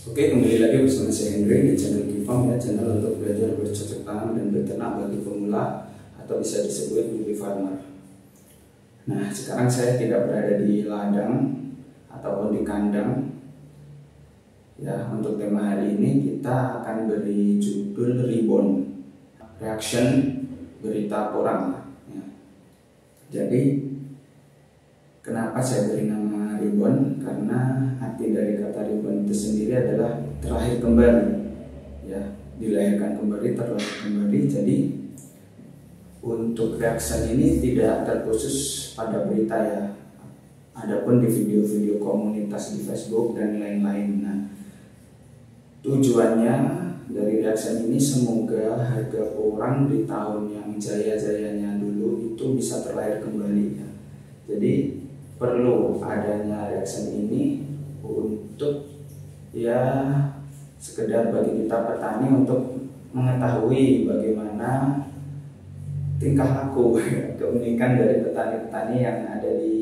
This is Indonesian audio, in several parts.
Oke, kembali lagi bersama saya Hendry di channel Kifam ya, channel untuk belajar bercocok tanam dan berternak bagi pemula atau bisa disebut newbie farmer. Nah, sekarang saya tidak berada di ladang ataupun di kandang. Ya, untuk tema hari ini kita akan beri judul Rebound Reaction Berita Porang. Ya. Jadi, kenapa saya beri nama Rebound? Karena arti dari kata rebound itu sendiri adalah terlahir kembali, ya, dilahirkan kembali, terlahir kembali. Jadi untuk reaction ini tidak terkhusus pada berita ya, adapun di video-video komunitas di Facebook dan lain-lain. Nah, tujuannya dari reaction ini semoga harga porang di tahun yang jaya-jayanya dulu itu bisa terlahir kembali ya. Jadi perlu adanya reaction ini untuk ya sekedar bagi kita petani untuk mengetahui bagaimana tingkah laku keunikan dari petani-petani yang ada di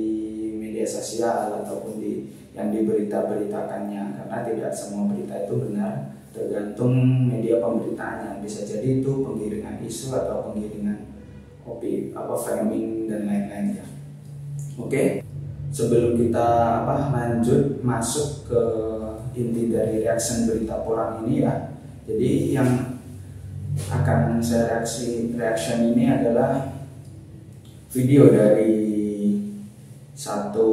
media sosial ataupun yang diberita-beritakannya, karena tidak semua berita itu benar, tergantung media pemberitaannya. Bisa jadi itu penggiringan isu atau penggiringan framing dan lain-lainnya. Oke. Sebelum kita lanjut masuk ke inti dari reaction berita porang ini ya, jadi yang akan saya reaction ini adalah video dari satu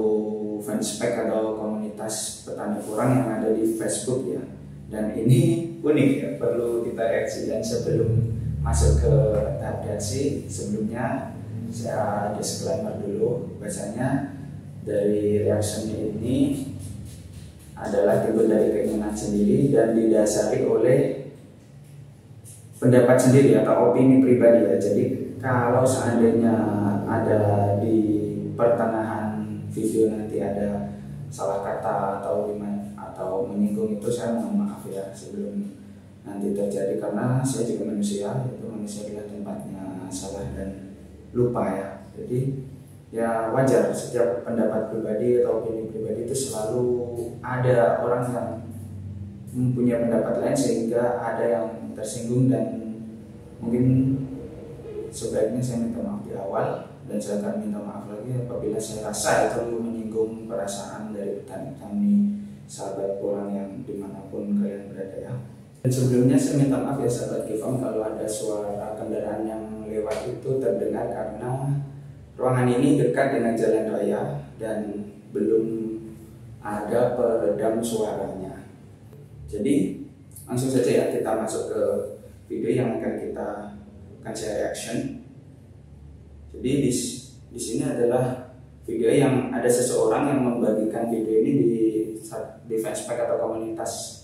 fanspage atau komunitas petani porang yang ada di Facebook ya, dan ini unik ya, perlu kita reaksi. Dan sebelum masuk ke tahap reaksi, sebelumnya saya disclaimer dulu, bahasanya dari reaction ini adalah timbul dari keinginan sendiri dan didasari oleh pendapat sendiri atau opini pribadi ya. Jadi kalau seandainya ada di pertengahan video nanti ada salah kata atau menyinggung, itu saya mohon maaf ya sebelum nanti terjadi, karena saya juga manusia, itu manusia adalah tempatnya salah dan lupa ya. Jadi ya wajar, setiap pendapat pribadi atau opini pribadi itu selalu ada orang yang mempunyai pendapat lain sehingga ada yang tersinggung, dan mungkin sebaiknya saya minta maaf di awal, dan saya akan minta maaf lagi apabila saya rasa itu menyinggung perasaan dari petani-petani sahabat porang yang dimanapun kalian berada ya. Dan sebelumnya saya minta maaf ya sahabat Kifam kalau ada suara kendaraan yang lewat itu terdengar, karena ruangan ini dekat dengan jalan raya dan belum ada peredam suaranya. Jadi langsung saja ya kita masuk ke video yang akan saya reaction. Jadi di sini adalah video yang ada seseorang yang membagikan video ini di fanspage atau komunitas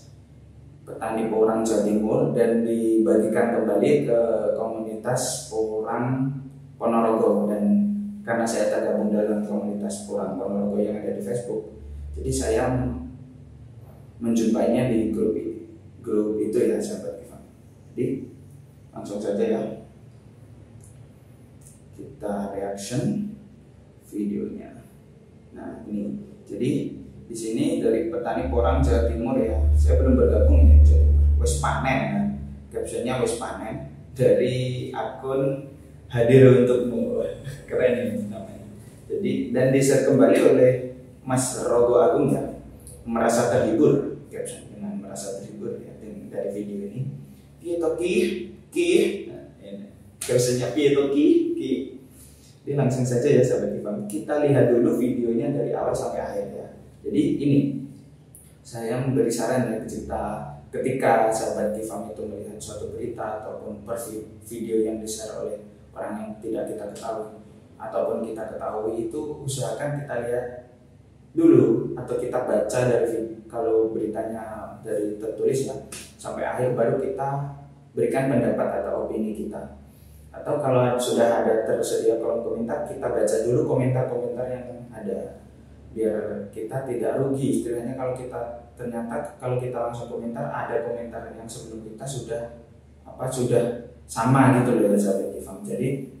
petani porang Jawa Timur, dan dibagikan kembali ke komunitas porang Ponorogo. Dan karena saya tergabung dalam komunitas porang Ponorogo yang ada di Facebook, jadi saya menjumpainya di grup itu ya sahabat Kifam. Jadi langsung saja ya kita reaction videonya. Nah ini, jadi di sini dari petani porang Jawa Timur ya. Saya belum bergabung ini, wes panen ya. Captionnya wes panen dari akun Hadir Untukmu. Keren ini namanya. Jadi dan di-share kembali oleh Mas Rogo Agung ya. Merasa terhibur, caption dengan merasa terhibur ya dari video ini. Piye to ki. Nah, ini captionnya piye to ki. Jadi langsung saja ya sahabat Kifam, kita lihat dulu videonya dari awal sampai akhir ya. Jadi ini saya memberi saran ya, ketika sahabat Kifam itu melihat suatu berita ataupun video yang di-share oleh orang yang tidak kita ketahui ataupun kita ketahui, itu usahakan kita lihat dulu atau kita baca dari kalau beritanya dari tertulis ya sampai akhir, baru kita berikan pendapat atau opini kita. Atau kalau sudah ada tersedia kolom komentar, kita baca dulu komentar-komentar yang ada biar kita tidak rugi istilahnya. Kalau kita langsung komentar, ada komentar yang sebelum kita sudah sama gitu loh ya sahabat Kifam. Jadi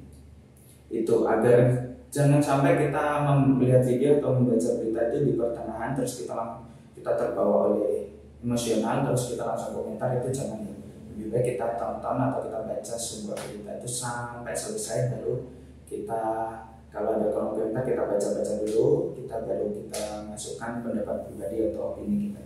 itu agar jangan sampai kita melihat video atau membaca berita itu di pertengahan terus kita terbawa oleh emosional terus kita langsung komentar, itu jangan ya. Lebih baik kita tonton atau kita baca sebuah berita itu sampai selesai, baru kita kalau ada kolom komentar kita baca-baca dulu, kita baru kita masukkan pendapat pribadi atau opini kita.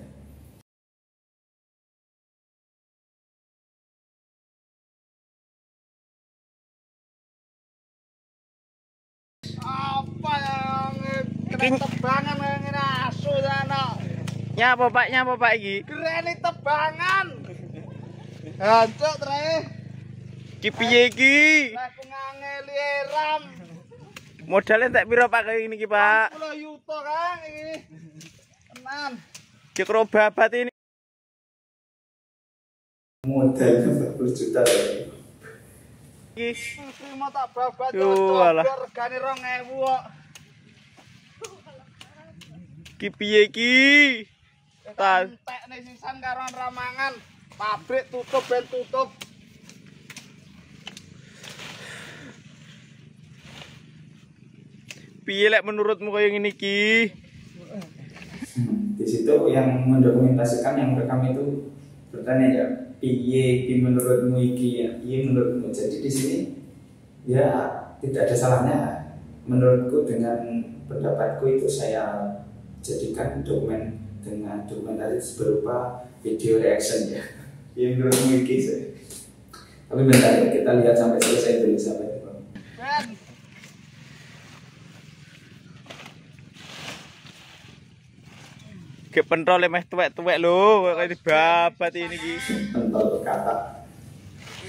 Apa yang kena tebangan ngene asu ana. Nyapa Pak iki? Grene tebangan. Hancuk trae. Ki piye iki? Aku ngangeli ram. Modalnya tak piro Pak kaya ngene iki, Pak? 10 yuta Kang iki. Tenan. Ki kro babat ini. Modalnya 40 juta ya. Iki Terima tak babat alah. regane 2000 kok. Ki piye iki? Tas Entek nih sisan karo ramangan. Pabrik tutup ben tutup. piye lek menurutmu kaya ngene iki? Di situ yang mendokumentasikan, yang rekam itu bertanya ya, piye iki menurutmu iki ya, piye menurutmu. Jadi di sini ya tidak ada salahnya menurutku, dengan pendapatku itu saya jadikan dokumen dengan dokumentaris berupa video reaction ya. Piye menurutmu iki saya. Tapi bentar ya, kita lihat sampai selesai dulu sampai itu. Ben. Ke pentole meh tuwek-tuwek lho, kaya babat ini iki. Pentol kata.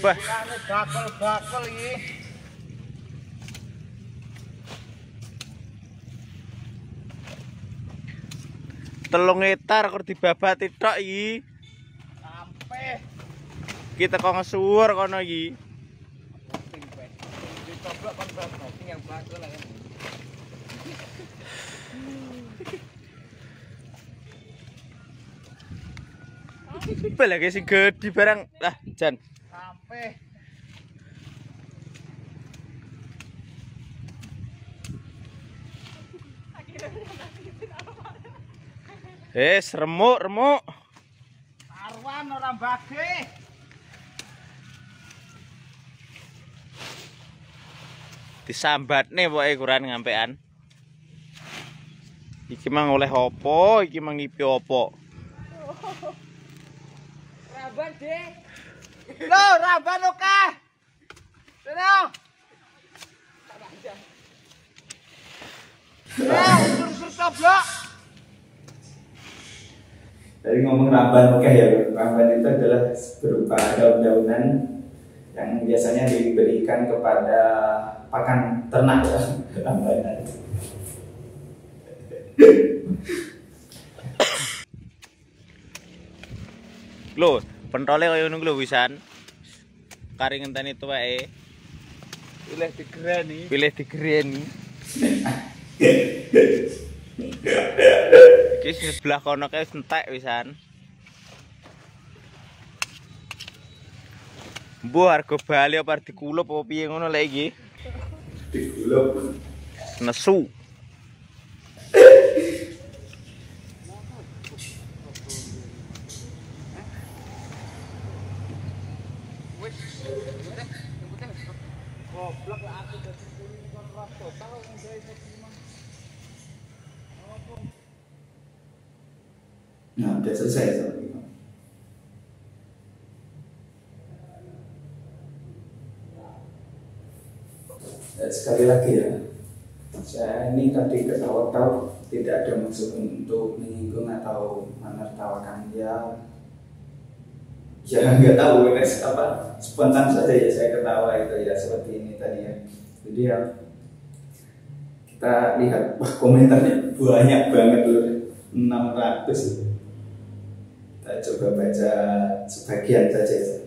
Wah, Kane bakal-bakal iki. telung hektar kok dibabati tok iki. Sampai Kita kok ngesuwur kono iki. dicoblok kon babat yang bakal kan. Lagi sing gedhi barang. Lah, jan. Sampai Remuk. arwan orang bage. Disambatne pokoke kurang ngampean. Iki mang oleh opo, iki mang ngipi opo. Ramban, Dek. Lho, ramban oke. Sini. Sur coblok. Dari ngomong ramban, oke ya, ramban itu adalah berupa daun-daunan yang biasanya diberikan kepada pakan ternak ya, rambanan. Lho, pentole kaya ngono lho wisan. Kari ngenteni tuweke. Pilih digreni. Iki sebelah kono kae entek wisan. Mbuh harga bali apa dikulup apa piye ngono lek iki? Digulung. Nesu. Goblok lah aku dadi kuning kon rasa tau nggae sediman. Nah, udah selesai seperti itu. Ya, sekali lagi ya, saya ini tadi ketawa-tawa tidak ada maksud untuk menyinggung atau menertawakan ya. Ya nggak tahu apa, spontan saja ya saya ketawa itu ya, seperti ini tadi ya. Jadi ya kita lihat, wah komentarnya banyak banget loh, 600. Kita coba baca sebagian saja ya.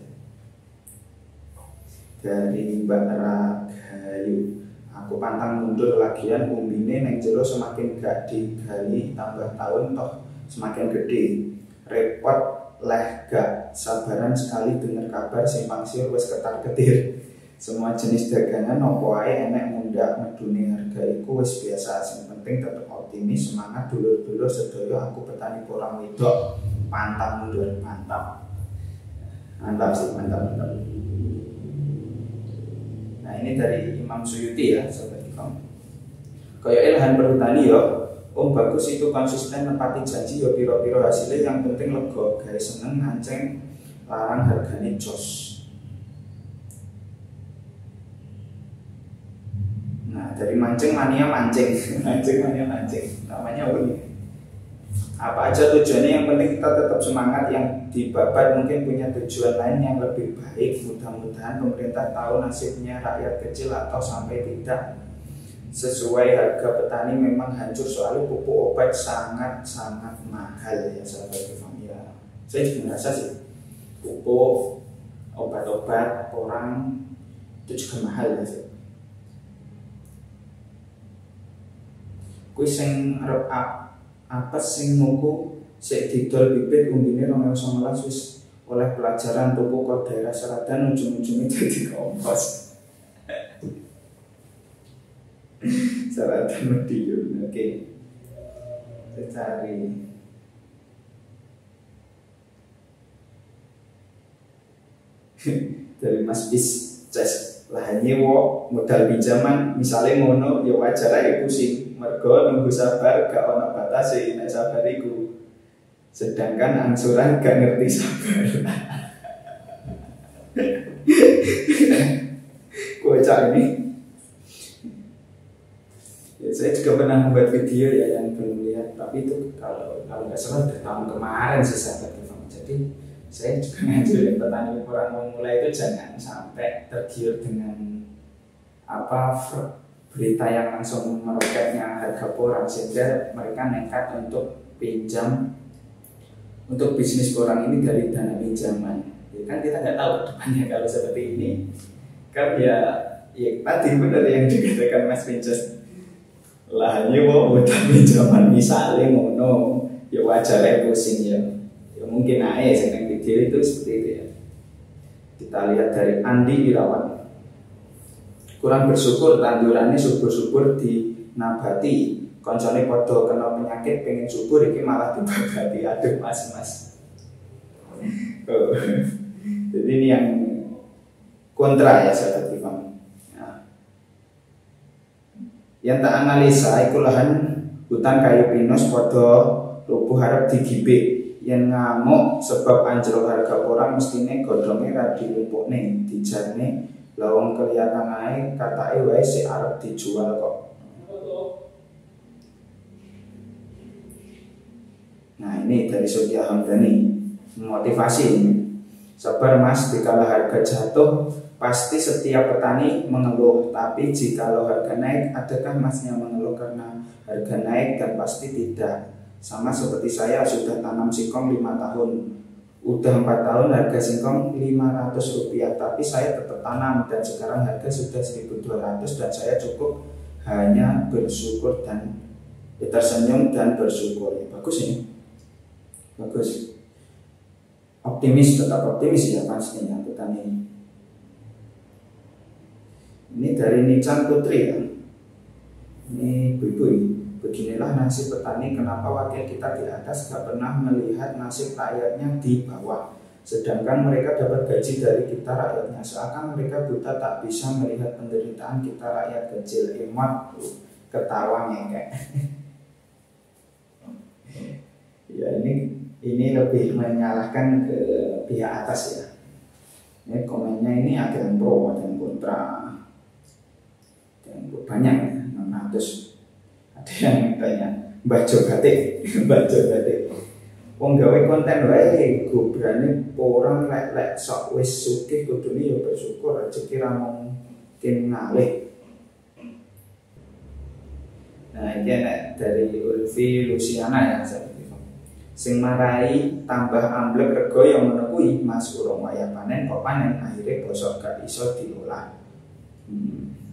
Dari Mbak Ragayu, aku pantang mundur lagian umbine neng jero semakin gak digali tambah tahun toh semakin gede. Repot leh gak sabaran sekali dengar kabar simpang siur wis ketar-ketir. Semua jenis dagangan opo ae enek mundak medune harga iku wis biasa. Sing penting tetep optimis, semangat dulur-dulur sedaya. Aku petani kurang wedok pantang mundur, mantap. Mantap sih, mantap. Nah ini dari Imam Suyuti ya, sobat Ikom. Kayak Ilhan Perhutani yo, bagus itu konsisten nepati janji yo piro-piro hasilnya, yang penting lego, gawe seneng nganceng, larang hargane jos. Nah dari mancing mania mancing, mancing mania mancing, namanya apa nih? Apa aja tujuannya, yang penting kita tetap semangat. Yang dibabat mungkin punya tujuan lain yang lebih baik. Mudah-mudahan pemerintah tahu nasibnya rakyat kecil atau sampai tidak sesuai harga petani memang hancur. Soalnya pupuk obat sangat-sangat mahal ya sahabat Kifam ya. Saya juga merasa sih pupuk obat-obat orang itu juga mahal ya sih. Kuwi sing arep apa sing nuku sik didol bibit umbine 2019 wis oleh pelajaran tuku kok daerah Seradan ujung-ujungnya jadi kompos. Seradan Madiun, oke. Saya cari. Dari Mas Bis Ces lahannya wo modal pinjaman misalnya ngono ya wajar aja pusing. Mergo nunggu sabar gak ono batase, nek sabar iku. Sedangkan angsuran gak ngerti sabar. Kocak ini. Ya, saya juga pernah membuat video ya yang belum lihat, tapi itu kalau nggak salah dari tahun kemarin sih sahabat Kifam. Jadi saya juga ngajarin petani orang memulai itu jangan sampai tergiur dengan apa berita yang langsung meroketnya harga porang, sehingga mereka nekat untuk pinjam untuk bisnis porang ini dari dana pinjaman. Ya, kan kita nggak tahu depannya kalau seperti ini. Kan ya tadi benar yang dikatakan Mas Vincent. Lahannya mau modal pinjaman misalnya ngono, ya wajar ya pusing ya. Ya mungkin aja sedang video itu seperti itu ya. Kita lihat dari Andi Irawan. Kurang bersyukur tandurannya subur-subur di nabati. Koncone podo kena penyakit pengen subur iki malah dibabati. Aduh mas. Oh. Jadi ini yang kontra ya sahabat Kifam. Nah. Yang tak analisa iku lahan hutan kayu pinus podo lubuh harap digibik. Yang ngamuk sebab anjlok harga porang mestine godhonge ra dilumpukne dijarne. Lawang kelihatan naik kata wae si arep dijual kok. Nah ini dari Sodia Hamdani motivasi ini. Sabar mas, dikala harga jatuh pasti setiap petani mengeluh. Tapi jikalau harga naik, adakah masnya mengeluh karena harga naik? Dan pasti tidak. Sama seperti saya sudah tanam singkong 5 tahun. Udah 4 tahun harga singkong Rp500, tapi saya tetap tanam dan sekarang harga sudah 1.200 dan saya cukup hanya bersyukur dan tersenyum dan bersyukur. Ya, bagus ini, bagus. Optimis, tetap optimis ya pastinya petani. Ini dari Nican Putri ya. Ini ibu-ibu. Beginilah nasib petani, kenapa wakil kita di atas gak pernah melihat nasib rakyatnya di bawah. Sedangkan mereka dapat gaji dari kita rakyatnya. Seakan mereka buta tak bisa melihat penderitaan kita rakyat kecil. Emot ketawa ngekek. Ya ini lebih menyalahkan ke pihak atas ya. Ini komennya ini ada yang pro, ada yang kontra. Dan banyak ya, 600. Ada yang tanya baca batik, baca batik. Wong gawe konten wae gobrane orang lek sok wis sugih kudune ya bersyukur rezeki ra mungkin ngalih. Nah ini enak dari Ulfi Luciana ya seperti itu. Sing marai tambah amblek rego yang menekui mas urung wayah panen kok panen akhirnya bosok gak iso diolah.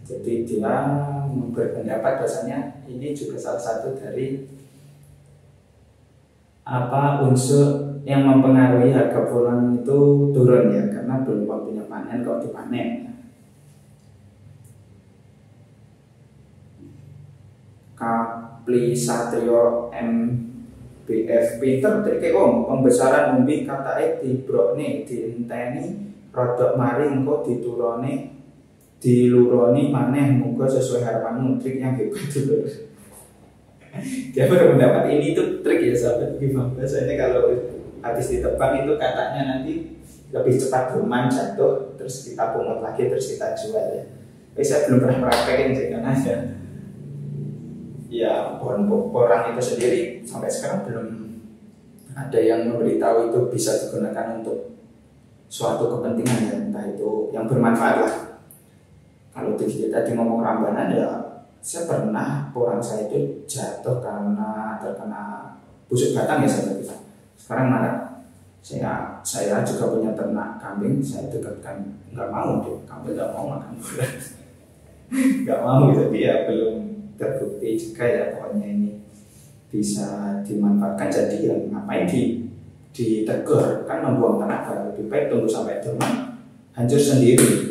Jadi dia berpendapat bahasanya ini juga salah satu dari apa unsur yang mempengaruhi harga porang itu turun ya, karena belum waktunya panen kok dipanen. Kapli Satrio MB BF pinter trike om pembesaran umbi katake dibrokne dienteni rodok mari engko diluroni maneh muga sesuai harapanmu. Trik yang hebat itu. Dia berpendapat ini tuh trik ya sahabat gimana biasanya kalau habis ditebang itu katanya nanti lebih cepat berman jatuh terus kita pungut lagi terus kita jual ya. Tapi saya belum pernah praktekin sih karena ya pohon porang itu sendiri sampai sekarang belum ada yang memberitahu itu bisa digunakan untuk suatu kepentingan ya, entah itu yang bermanfaat lah. Kalau tadi ngomong rambanan ya saya pernah porang saya itu jatuh karena terkena busuk batang ya sahabat kita. Sekarang mana saya juga punya ternak kambing, saya dekatkan nggak mau tuh kambing nggak mau makan porang. Nggak mau, jadi ya belum terbukti juga ya pokoknya ini bisa dimanfaatkan. Jadi ya ngapain ditegur, kan membuang tenaga. Lebih baik tunggu sampai teman hancur sendiri.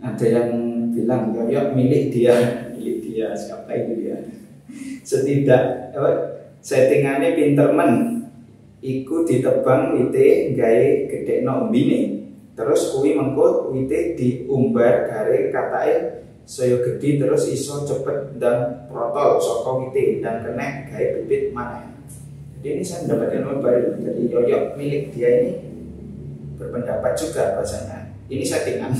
Ada yang bilang yoyok milik dia siapa itu dia. Settingannya pinter men iku ditebang wite gawe gedekno umbine. Terus kuwi mengko wite diumbar gare katake saya gede terus iso cepet dan protol saka wite dan kena gawe bibit maneh. Jadi ini saya mendapatkan ilmu baru dari yoyok milik dia ini berpendapat juga bahasanya ini settingan.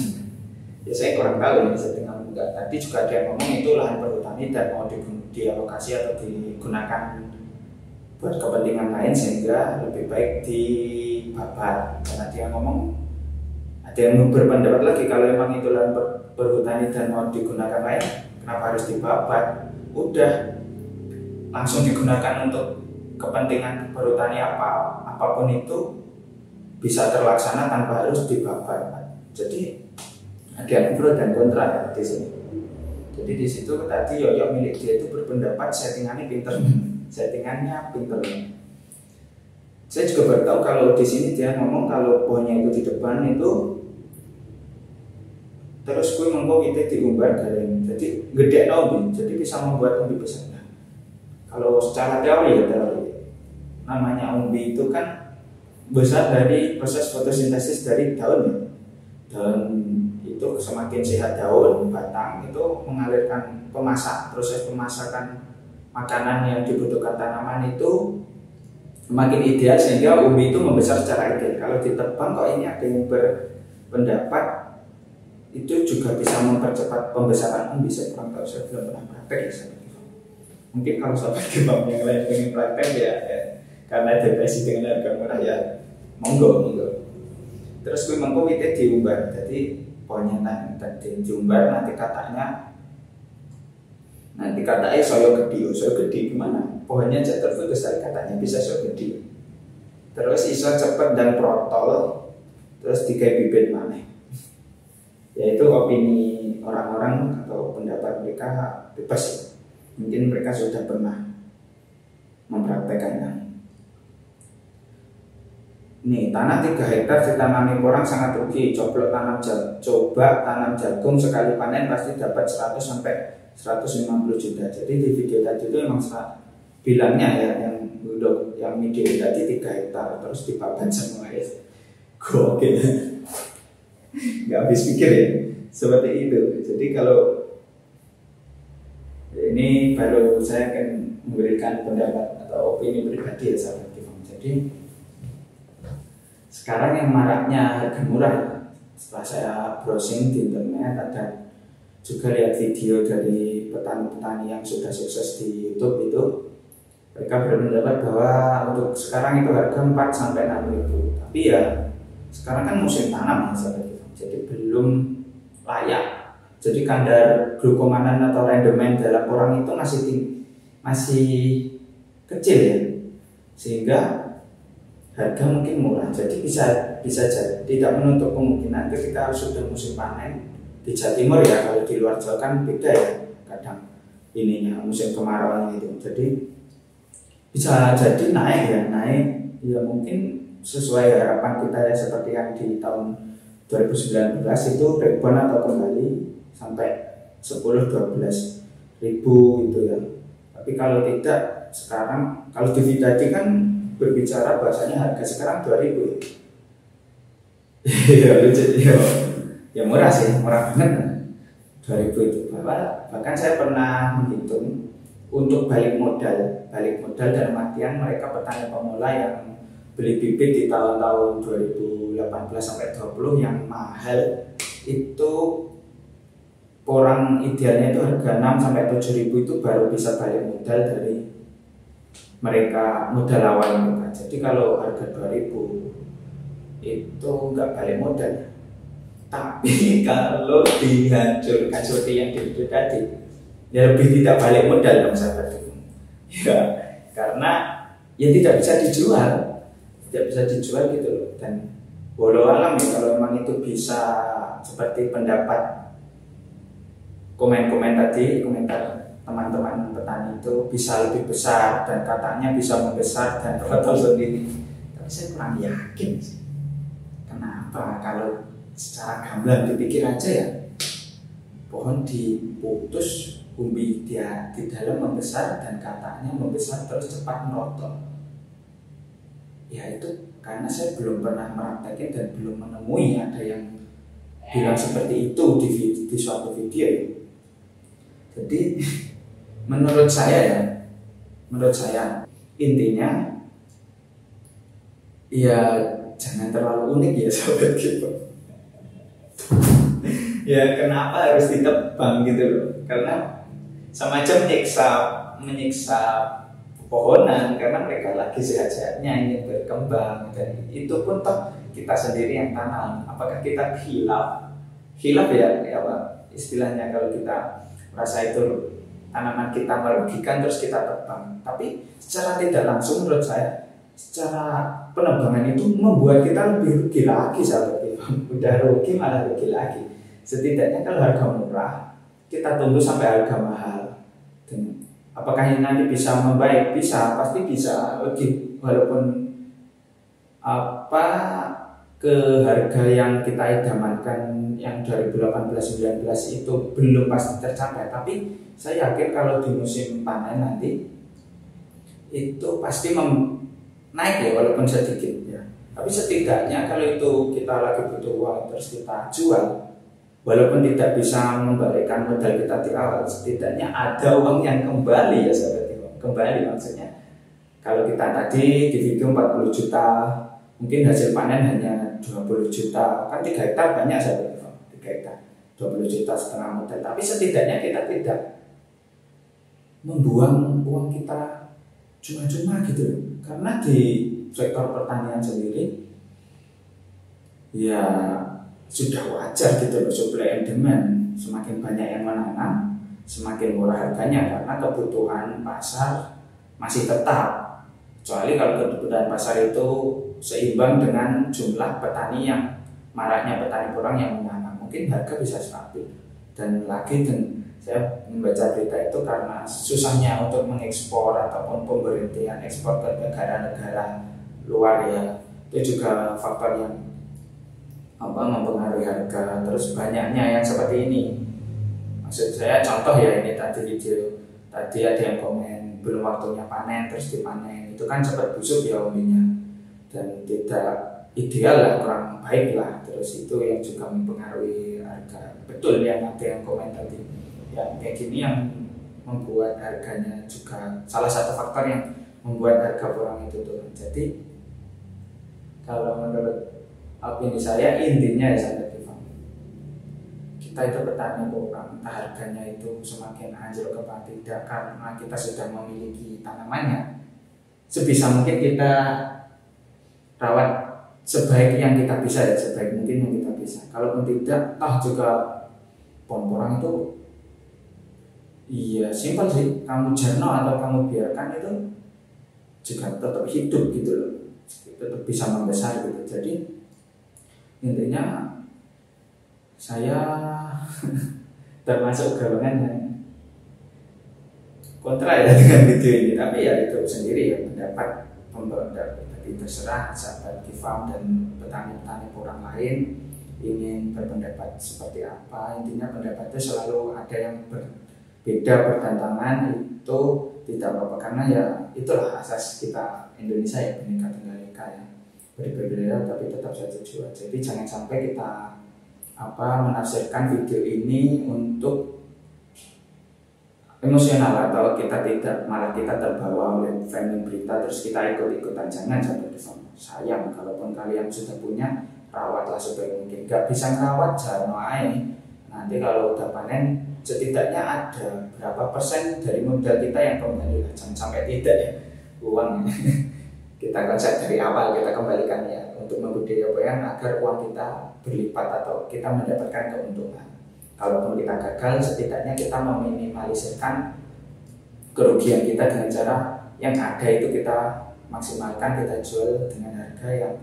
Ya saya kurang tahu ini settingan enggak. Tadi juga ada yang ngomong itu lahan perhutani dan mau dialokasi atau digunakan buat kepentingan lain sehingga lebih baik dibabat. Karena dia ngomong ada yang berpendapat lagi kalau memang itu lahan perhutani dan mau digunakan lain, kenapa harus dibabat? Udah langsung digunakan untuk kepentingan perhutani apapun itu bisa terlaksana tanpa harus dibabat. Jadi ada yang pro dan kontra ya di sini. Jadi di situ tadi yoyok milik dia itu berpendapat settingannya pinter. Saya juga baru tahu kalau di sini dia ngomong kalau pohonnya itu di depan itu terus kue mengko kita diumbar garing. Jadi gede umbi, jadi bisa membuat umbi besar. Nah, kalau secara teori namanya umbi itu kan besar dari proses fotosintesis dari daun. Daun itu semakin sehat daun, batang itu mengalirkan proses pemasakan makanan yang dibutuhkan tanaman itu semakin ideal sehingga umbi itu membesar secara ideal. Kalau ditebang kok ini ada yang berpendapat itu juga bisa mempercepat pembesaran umbi. Saya kurang tahu, saya belum pernah praktek ya seperti itu. Mungkin kalau sobat kebab yang lain pengen praktek ya karena depresi dengan harga murah ya monggo. Terus gue mengko itu diumbar, jadi pohonnya tadi diumbar nanti katanya saya gede gimana? Pohonnya jatuh besar katanya bisa saya gede. Terus iso cepet dan protol, terus dikai bibit maneh. Yaitu opini orang-orang atau pendapat mereka bebas ya. Mungkin mereka sudah pernah mempraktekannya. Nih, tanah 3 hektar ditanami orang sangat rugi. Coba tanam jagung sekali panen pasti dapat 100 sampai 150 juta. Jadi di video tadi itu memang bilangnya ya yang video tadi 3 hektar terus dibabat semua ya. Gokil. Nggak habis pikir ya. Seperti itu. Jadi kalau ini baru saya akan memberikan pendapat atau opini pribadi ya sahabat Kifam. Jadi sekarang yang maraknya harga murah. Setelah saya browsing di internet ada juga lihat video dari petani-petani yang sudah sukses di YouTube itu, mereka berpendapat bahwa untuk sekarang itu harga 4 sampai 6 ribu. Tapi ya sekarang kan musim tanam ya, jadi belum layak. Jadi kadar glukomanan atau rendemen dalam orang itu masih kecil ya, sehingga harga mungkin murah. Jadi bisa jadi tidak menutup kemungkinan ketika sudah musim panen di Jawa Timur ya, kalau di luar Jawa kan beda ya kadang ininya musim kemarau itu. Jadi bisa jadi naik ya mungkin sesuai harapan kita ya, seperti yang di tahun 2019 itu rebound atau kembali sampai 10-12 ribu itu ya. Tapi kalau tidak, sekarang kalau di tadi kan berbicara bahasanya harga sekarang 2.000. Ya lucu ya, murah sih, murah banget 2.000 itu. Bahkan saya pernah menghitung untuk balik modal dalam artian mereka petani pemula yang beli bibit di tahun-tahun 2018 sampai 20 yang mahal itu orang idealnya itu harga 6 sampai 7.000 itu baru bisa balik modal dari mereka modal awal mereka. Jadi kalau harga 2.000 itu nggak balik modal. Tapi kalau dihancurkan seperti yang di tadi, ya lebih tidak balik modal dong sahabat. Ya, karena ya tidak bisa dijual gitu loh. Dan walau alam ya kalau memang itu bisa seperti pendapat komentar teman-teman petani itu bisa lebih besar dan katanya bisa membesar dan berotol sendiri. Tapi saya kurang yakin sih. Kenapa? Kalau secara gamblang dipikir aja ya, pohon diputus, umbi dia di dalam membesar dan katanya membesar terus cepat merotol. Ya itu karena saya belum pernah mempraktekkan dan belum menemui ada yang bilang seperti itu di suatu video ya. Jadi menurut saya intinya ya jangan terlalu unik ya sahabat gitu. Ya kenapa harus ditebang gitu loh? Karena semacam menyiksa pepohonan karena mereka lagi sehat-sehatnya ingin berkembang, dan itu pun toh kita sendiri yang tanam. Apakah kita khilaf ya Pak istilahnya, kalau kita merasa itu tanaman kita merugikan terus kita tebang. Tapi secara tidak langsung menurut saya secara penebangan itu membuat kita lebih rugi lagi sahabat. Udah rugi malah rugi lagi. Setidaknya kalau harga murah kita tunggu sampai harga mahal. Dan apakah ini nanti bisa membaik? Bisa, pasti bisa lagi. Walaupun ke harga yang kita idamankan yang 2018-19 itu belum pasti tercapai. Tapi saya yakin kalau di musim panen nanti itu pasti naik ya, walaupun sedikit ya. Tapi setidaknya kalau itu kita lagi butuh uang terus kita jual, walaupun tidak bisa membalikkan modal kita di awal, setidaknya ada uang yang kembali ya sahabat. Kembali maksudnya kalau kita tadi di video 40 juta, mungkin hasil panen hanya 20 juta, kan 3 hektar banyak sahabat. 3 hektar 20 juta setengah modal, tapi setidaknya kita tidak membuang uang kita cuma-cuma gitu. Karena di sektor pertanian sendiri ya sudah wajar gitu loh, supply and demand. Semakin banyak yang menanam, semakin murah harganya karena kebutuhan pasar masih tetap. Kecuali kalau kebutuhan pasar itu seimbang dengan jumlah petani yang maraknya petani kurang yang menanam, mungkin harga bisa stabil. Dan saya membaca berita itu karena susahnya untuk mengekspor ataupun pemberhentian ekspor ke negara-negara luar ya, itu juga faktor yang mempengaruhi harga. Terus banyaknya yang seperti ini, maksud saya contoh ya, ini tadi video tadi ada yang komen belum waktunya panen terus dipanen, itu kan cepat busuk ya umbinya dan tidak ideal lah, kurang baik lah. Terus itu yang juga mempengaruhi harga. Betul yang ada yang komen tadi ya, kayak gini yang membuat harganya juga salah satu faktor yang membuat harga kurang itu turun. Jadi kalau menurut opini saya intinya ya sahabat Tifam, kita itu petani kurang, entah harganya itu semakin anjlok apa tidak karena kita sudah memiliki tanamannya, sebisa mungkin kita rawat sebaik yang kita bisa ya, sebaik mungkin yang kita bisa. Kalaupun tidak, toh juga pohon porang itu iya simpel sih, kamu jerno atau kamu biarkan itu juga tetap hidup gitu loh, tetap bisa membesar gitu. Jadi intinya saya termasuk golongan yang kontra ya dengan video ini, tapi ya itu sendiri ya pendapat pembawa. Jadi terserah sahabat Tifam dan petani-petani orang lain ingin berpendapat seperti apa. Intinya pendapat itu selalu ada yang berbeda, bertentangan, itu tidak apa-apa, karena ya itulah asas kita Indonesia ya, Bhinneka Tunggal Ika ya, berbeda tapi tetap satu jiwa. Jadi jangan sampai kita menafsirkan video ini untuk emosional, atau kita tidak, malah kita terbawa oleh framing berita terus kita ikut-ikutan. Jangan sampai di sana. Sayang, kalaupun kalian sudah punya, rawatlah sebaik mungkin. Gak bisa merawat, jangan wae. Nanti kalau udah panen, setidaknya ada berapa persen dari modal kita yang kembali. Jangan sampai tidak ya, uang kita konsep dari awal kita kembalikan ya, untuk membudidayakan agar uang kita berlipat atau kita mendapatkan keuntungan. Kalaupun kita gagal, setidaknya kita meminimalisirkan kerugian kita dengan cara yang ada itu kita maksimalkan, kita jual dengan harga yang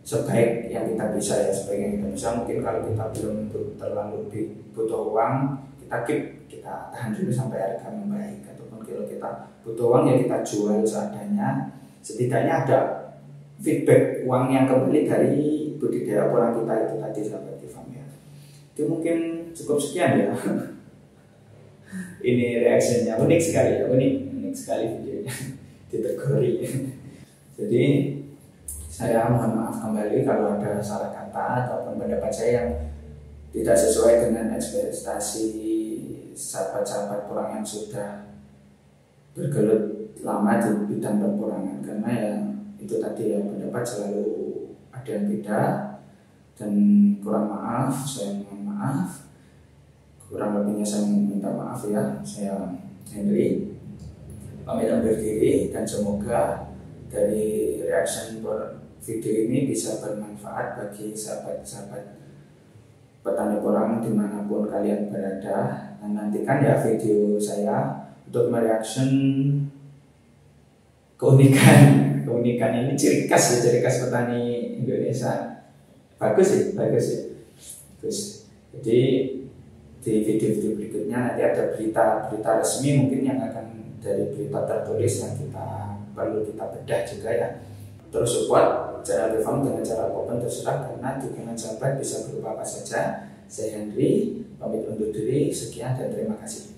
sebaik yang kita bisa ya, sebaik yang kita bisa. Mungkin kalau kita belum terlalu butuh uang, kita tahan dulu sampai harga membaik. Ataupun kalau kita butuh uang ya kita jual seadanya. Setidaknya ada feedback uang yang kembali dari budidaya orang kita itu tadi, sahabat Tifam ya. Itu mungkin cukup sekian ya. Ini reaksinya unik sekali ya, unik sekali videonya. Ditegur. Jadi saya mohon maaf kembali kalau ada salah kata ataupun pendapat saya yang tidak sesuai dengan ekspektasi sahabat-sahabat orang yang sudah bergelut lama di bidang perkurangan. Karena ya itu tadi ya, pendapat selalu ada yang beda, dan kurang maaf, saya mohon maaf. Kurang lebihnya saya minta maaf ya. Saya Henry pamit undur diri, dan semoga dari reaction video ini bisa bermanfaat bagi sahabat-sahabat petani porang dimanapun kalian berada. Dan nantikan ya video saya untuk mereaction keunikan ini, ciri khas petani Indonesia. Bagus ya. Jadi di video-video berikutnya nanti ada berita resmi mungkin yang akan dari berita tertulis yang perlu kita bedah juga ya. Terus support channel Tifam dengan cara apapun terserah, karena dukungan sahabat bisa berupa apa saja. Saya Henry pamit undur diri, sekian dan terima kasih.